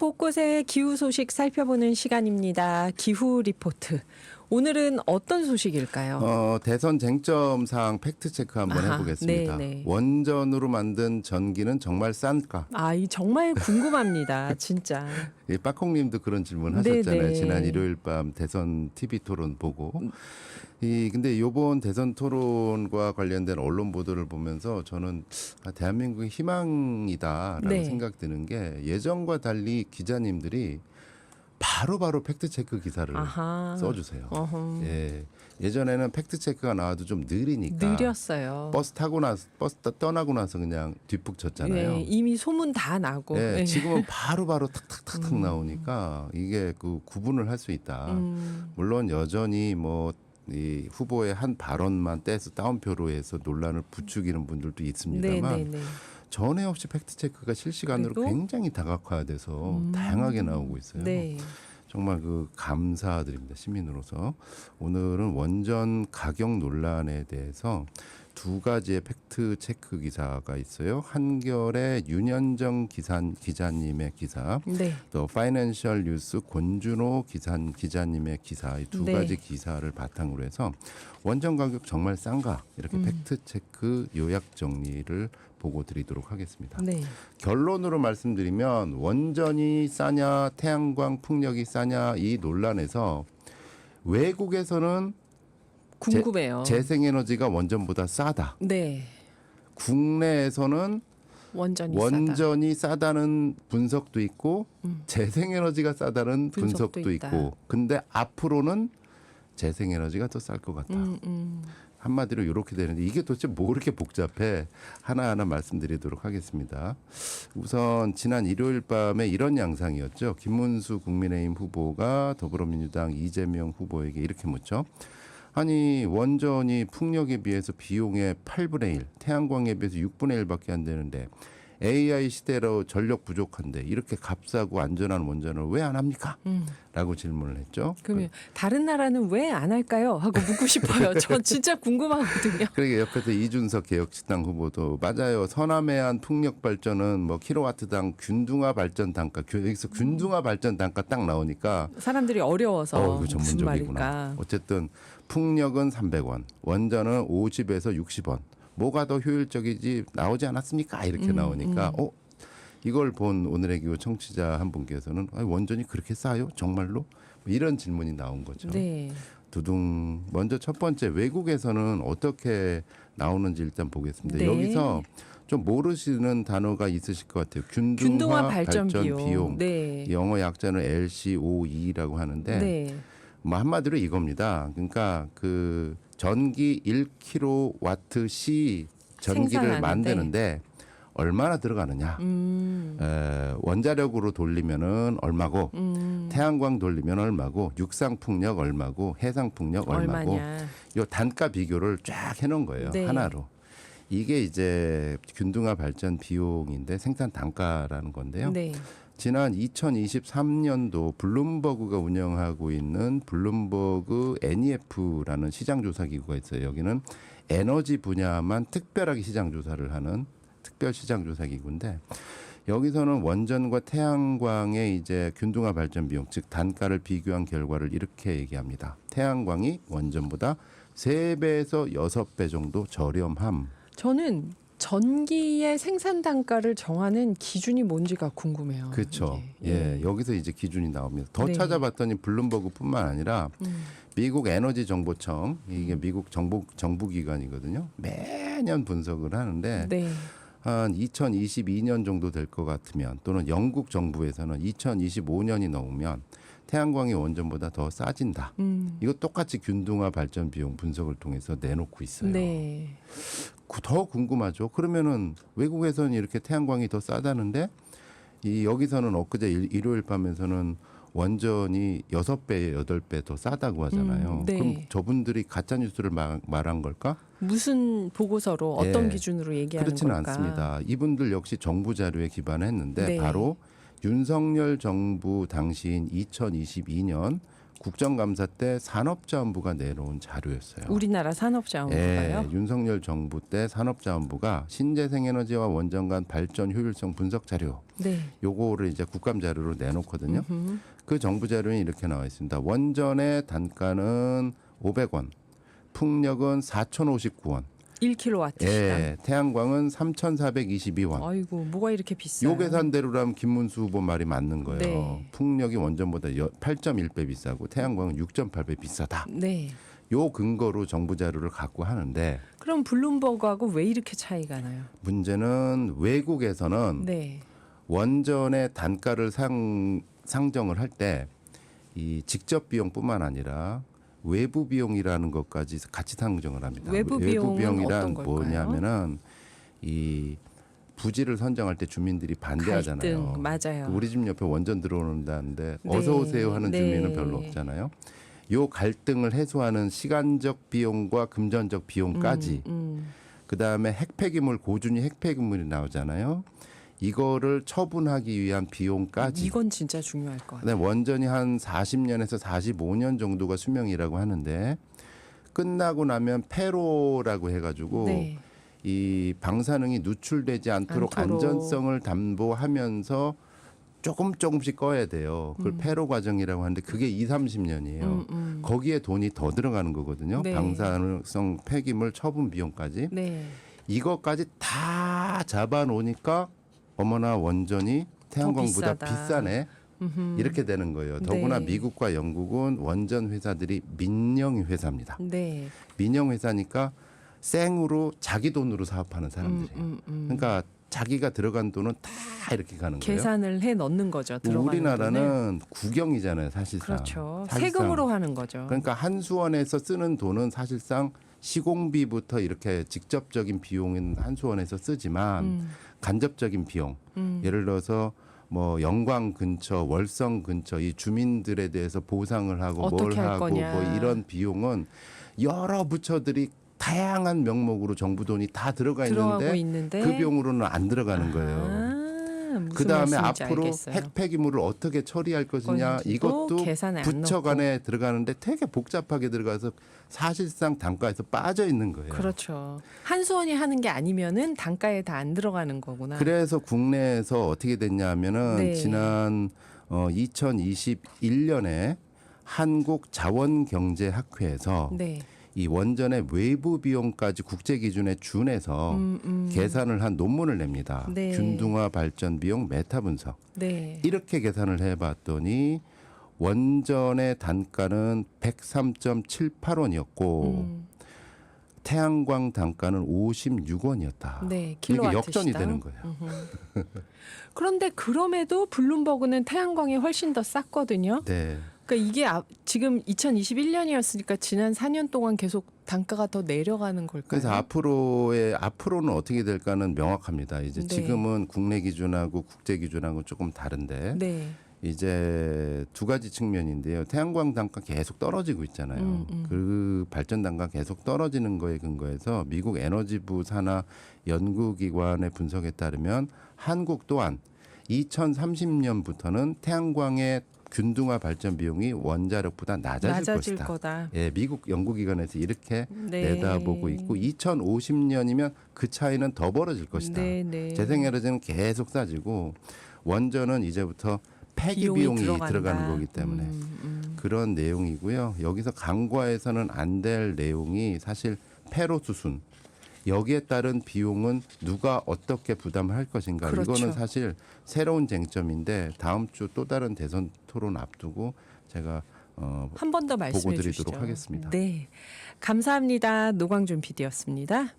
곳곳의 기후 소식 살펴보는 시간입니다. 기후 리포트. 오늘은 어떤 소식일까요? 대선 쟁점 사항 팩트 체크 한번 해보겠습니다. 네네. 원전으로 만든 전기는 정말 싼가? 이 정말 궁금합니다. 진짜. 빠콩님도 그런 질문 하셨잖아요. 네네. 지난 일요일 밤 대선 TV 토론 보고. 근데 이번 대선 토론과 관련된 언론 보도를 보면서 저는 대한민국의 희망이다라는 네. 생각 드는 게 예전과 달리 기자님들이 바로바로 팩트체크 기사를 써주세요. 예전에는 팩트체크가 나와도 좀 느리니까 느렸어요. 버스 떠나고 나서 그냥 뒷북 쳤잖아요. 네, 이미 소문 다 나고. 네. 지금은 바로바로 탁탁탁탁 나오니까 이게 그 구분을 할 수 있다. 물론 여전히 이 후보의 한 발언만 떼서 따옴표로 해서 논란을 부추기는 분들도 있습니다만 네네네. 전에 없이 팩트체크가 실시간으로 그래도? 굉장히 다각화돼서 다양하게 나오고 있어요. 네. 정말 감사드립니다. 시민으로서. 오늘은 원전 가격 논란에 대해서 두 가지의 팩트 체크 기사가 있어요. 한결의 윤현정 기자님의 기사, 네. 또 파이낸셜 뉴스 권준호 기자님의 기사, 이 두 네. 가지 기사를 바탕으로 해서 원전 가격 정말 싼가 이렇게 팩트 체크 요약 정리를 보고 드리도록 하겠습니다. 네. 결론으로 말씀드리면 원전이 싸냐 태양광 풍력이 싸냐 이 논란에서 외국에서는 궁금해요. 재생에너지가 원전보다 싸다. 네. 국내에서는 원전이 싸다. 싸다는 분석도 있고 재생에너지가 싸다는 분석도 있다. 있고 근데 앞으로는 재생에너지가 더 쌀 것 같다. 한마디로 이렇게 되는데 이게 도대체 뭐 그렇게 복잡해? 하나하나 말씀드리도록 하겠습니다. 우선 지난 일요일 밤에 이런 양상이었죠. 김문수 국민의힘 후보가 더불어민주당 이재명 후보에게 이렇게 묻죠. 아니 원전이 풍력에 비해서 비용의 8분의 1, 태양광에 비해서 6분의 1밖에 안 되는데 AI 시대로 전력 부족한데 이렇게 값싸고 안전한 원전을 왜 안 합니까? 라고 질문을 했죠. 그러면 다른 나라는 왜 안 할까요? 하고 묻고 싶어요. 저 진짜 궁금하거든요. 그러게 옆에서 이준석 개혁신당 후보도 맞아요. 서남해안 풍력 발전은 킬로와트당 균등화 발전 단가 여기서 균등화 발전 단가 딱 나오니까 사람들이 어려워서 이거 무슨 전문적이구나. 말일까? 어쨌든 풍력은 300원, 원전은 50에서 60원. 뭐가 더 효율적이지 나오지 않았습니까? 이렇게 나오니까 이걸 본 오늘의 기후 청취자 한 분께서는 원전이 그렇게 싸요? 정말로? 이런 질문이 나온 거죠. 네. 두둥. 먼저 첫 번째 외국에서는 어떻게 나오는지 일단 보겠습니다. 네. 여기서 좀 모르시는 단어가 있으실 것 같아요. 균등화 발전 비용. 네. 영어 약자는 LCOE라고 하는데 네. 한마디로 이겁니다. 그러니까 전기 1kWh 전기를 생산하는데. 만드는데 얼마나 들어가느냐. 원자력으로 돌리면은 얼마고, 태양광 돌리면 얼마고, 육상 풍력 얼마고, 해상 풍력 얼마고, 얼마냐. 이 단가 비교를 쫙 해놓은 거예요. 네. 하나로. 이게 이제 균등화 발전 비용인데 생산 단가라는 건데요. 네. 지난 2023년도 블룸버그가 운영하고 있는 블룸버그 NEF라는 시장조사 기구가 있어요. 여기는 에너지 분야만 특별하게 시장조사를 하는 특별 시장조사 기구인데 여기서는 원전과 태양광의 이제 균등화 발전 비용, 즉 단가를 비교한 결과를 이렇게 얘기합니다. 태양광이 원전보다 3배에서 6배 정도 저렴함. 저는 전기의 생산 단가를 정하는 기준이 뭔지가 궁금해요. 그렇죠. 이게. 여기서 이제 기준이 나옵니다. 더 네. 찾아봤더니 블룸버그뿐만 아니라 미국 에너지 정보청 이게 미국 정부기관이거든요. 매년 분석을 하는데 네. 한 2022년 정도 될 것 같으면 또는 영국 정부에서는 2025년이 넘으면 태양광이 원전보다 더 싸진다. 이거 똑같이 균등화 발전 비용 분석을 통해서 내놓고 있어요. 네. 더 궁금하죠. 그러면은 외국에서는 이렇게 태양광이 더 싸다는데 여기서는 엊그제 일요일 밤에서는 원전이 6배, 8배 더 싸다고 하잖아요. 네. 그럼 저분들이 가짜 뉴스를 말한 걸까? 무슨 보고서로 어떤 예. 기준으로 얘기하는 그렇지는 걸까? 않습니다. 이분들 역시 정부 자료에 기반했는데 네. 바로 윤석열 정부 당시인 2022년 국정감사 때 산업자원부가 내놓은 자료였어요. 우리나라 산업자원부가요? 윤석열 정부 때 산업자원부가 신재생에너지와 원전 간 발전 효율성 분석 자료 네. 요거를 이제 국감 자료로 내놓거든요. 그 정부 자료에 이렇게 나와 있습니다. 원전의 단가는 500원, 풍력은 4,059원, 1kW시당. 예, 태양광은 3,422원. 아이고, 뭐가 이렇게 비싸요? 요 계산대로라면 김문수 후보 말이 맞는 거예요. 네. 풍력이 원전보다 8.1배 비싸고 태양광은 6.8배 비싸다. 네. 요 근거로 정부 자료를 갖고 하는데 그럼 블룸버그하고 왜 이렇게 차이가 나요? 문제는 외국에서는 네. 원전의 단가를 상정을 할 때 이 직접 비용뿐만 아니라 외부 비용이라는 것까지 같이 상정을 합니다. 외부 비용은 비용이란 어떤 걸까요? 뭐냐면은 이 부지를 선정할 때 주민들이 반대하잖아요. 갈등, 맞아요. 우리 집 옆에 원전 들어오는다는데 네, 어서 오세요 하는 네. 주민은 별로 없잖아요. 요 갈등을 해소하는 시간적 비용과 금전적 비용까지 그다음에 핵폐기물 고준위 핵폐기물이 나오잖아요. 이거를 처분하기 위한 비용까지. 이건 진짜 중요할 것 같아요. 그다음에 원전이 한 40년에서 45년 정도가 수명이라고 하는데 끝나고 나면 폐로라고 해가지고 네. 이 방사능이 누출되지 않도록 않도록. 안전성을 담보하면서 조금씩 꺼야 돼요. 그걸 폐로 과정이라고 하는데 그게 20-30년이에요. 거기에 돈이 더 들어가는 거거든요. 네. 방사능 폐기물 처분 비용까지. 네. 이것까지 다 잡아놓으니까 어머나 원전이 태양광보다 비싸다. 비싸네. 이렇게 되는 거예요. 더구나 네. 미국과 영국은 원전 회사들이 민영 회사입니다. 네. 민영 회사니까 생으로 자기 돈으로 사업하는 사람들이에요. 그러니까 자기가 들어간 돈은 다 이렇게 가는 거예요. 계산을 해 넣는 거죠. 들어가는 우리나라는 돈을. 국영이잖아요, 사실상. 그렇죠. 사실상. 세금으로 하는 거죠. 그러니까 한수원에서 쓰는 돈은 사실상 시공비부터 이렇게 직접적인 비용은 한수원에서 쓰지만 간접적인 비용, 예를 들어서 뭐 영광 근처, 월성 근처 이 주민들에 대해서 보상을 하고 뭘 어떻게 할 하고 거냐. 뭐 이런 비용은 여러 부처들이 다양한 명목으로 정부 돈이 다 들어가 들어가고 있는데 있는데 그 비용으로는 안 들어가는 거예요. 그 다음에 앞으로 핵폐기물을 어떻게 처리할 것이냐 건지도 이것도 계산에 안 부처 넣고. 간에 들어가는데 되게 복잡하게 들어가서 사실상 단가에서 빠져 있는 거예요. 그렇죠. 한수원이 하는 게 아니면은 단가에 다 안 들어가는 거구나. 그래서 국내에서 어떻게 됐냐면은 네. 지난 2021년에 한국자원경제학회에서 네. 이 원전의 외부 비용까지 국제 기준에 준해서 계산을 한 논문을 냅니다. 네. 균등화 발전 비용 메타 분석. 네. 이렇게 계산을 해봤더니 원전의 단가는 103.78원이었고 태양광 단가는 56원이었다. 네. 이게 킬로와트 역전이 시당. 되는 거예요. 그런데 그럼에도 블룸버그는 태양광이 훨씬 더 쌌거든요. 네. 그러니까 이게 지금 2021년이었으니까 지난 4년 동안 계속 단가가 더 내려가는 걸까요? 그래서 앞으로는 어떻게 될까는 명확합니다. 이제 네. 지금은 국내 기준하고 국제 기준하고 조금 다른데 네. 이제 두 가지 측면인데요. 태양광 단가 계속 떨어지고 있잖아요. 그 발전 단가 계속 떨어지는 거에 근거해서 미국 에너지부 산하 연구기관의 분석에 따르면 한국 또한 2030년부터는 태양광의 균등화 발전 비용이 원자력보다 낮아질 것이다. 거다. 예, 미국 연구기관에서 이렇게 네. 내다보고 있고 2050년이면 그 차이는 더 벌어질 것이다. 네, 네. 재생에너지는 계속 싸지고 원전은 이제부터 폐기 비용이 비용이 들어간다. 들어가는 거기 때문에 그런 내용이고요. 여기서 간과해서는 안 될 내용이 사실 폐로 수순 여기에 따른 비용은 누가 어떻게 부담을 할 것인가. 그렇죠. 이거는 사실 새로운 쟁점인데 다음 주 또 다른 대선 토론 앞두고 제가 한 번 더 말씀해 보고 드리도록 주시죠. 하겠습니다. 네. 감사합니다. 노광준 PD였습니다.